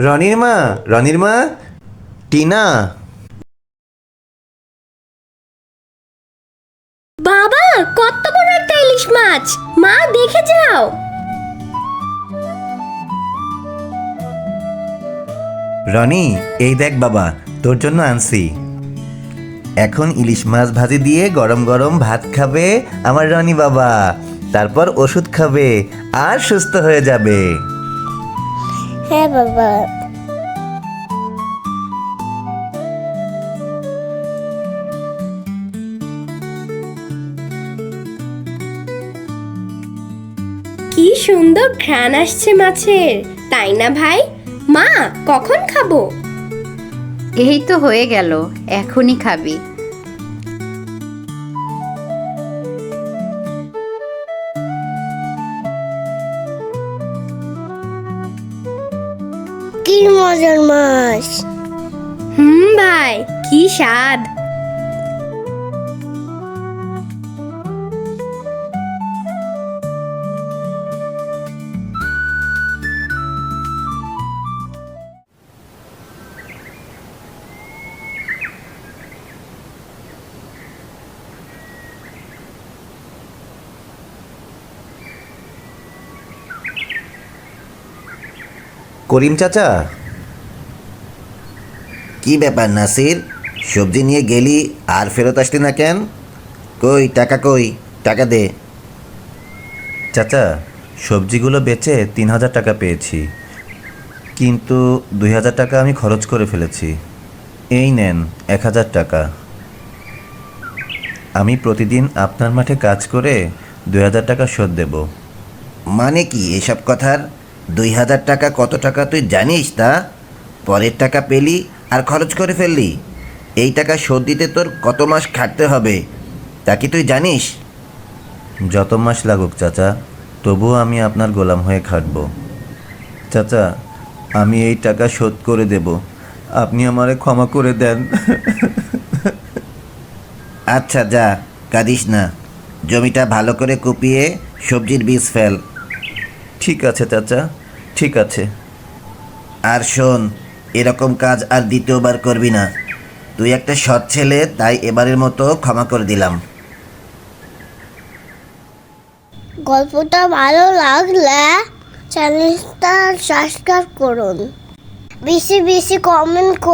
রনির মা, রনির মা, টিনা। বাবা, কত বড় একটা ইলিশ মাছ! মা, দেখে যাও। রনি, এই দেখ বাবা, তোর জন্য আনছি। এখন ইলিশ মাছ ভাজি দিয়ে গরম গরম ভাত খাবে আমার রনি বাবা। তারপর ওষুধ খাবে আর সুস্থ হয়ে যাবে। হ্যাঁ বাবা। কি সুন্দর ঘ্রাণ আসছে মাছের, তাই না ভাই? মা, কখন খাবো? এই তো হয়ে গেল, এখনই খাবি। কি মজার মাছ! ভাই, কি স্বাদ! করিম চাচা। কি ব্যাপার নাসির, সবজি নিয়ে গেলি আর ফেরত আসলি না কেন? কই টাকা, কই টাকা দে। চাচা, সবজিগুলো বেচে 3,000 টাকা পেয়েছি, কিন্তু 2,000 টাকা আমি খরচ করে ফেলেছি। এই নেন 1,000 টাকা। আমি প্রতিদিন আপনার মাঠে কাজ করে 2,000 টাকা শোধ দেব। মানে কি এসব কথার? 2,000 টাকা কত টাকা তুই জানিস তা? পরের টাকা পেলি আর খরচ করে ফেললি। এই টাকা শোধ দিতে তোর কত মাস খাটতে হবে তা কি তুই জানিস? যত মাস লাগুক চাচা, তবুও আমি আপনার গোলাম হয়ে খাটব। চাচা, আমি এই টাকা শোধ করে দেব, আপনি আমারে ক্ষমা করে দেন। আচ্ছা যা, কাঁদিস না। জমিটা ভালো করে কুপিয়ে সবজির বীজ ফেল। ঠিক আছে চাচা, ঠিক আছে। আর শোন, এরকম কাজ আর দ্বিতীয়বার করবি না। তুই একটা সৎ ছেলে, তাই এবারের মতো ক্ষমা করে দিলাম। গল্পটা ভালো লাগলে চ্যানেলটা সাবস্ক্রাইব করুন, বেশি বেশি কমেন্ট করুন।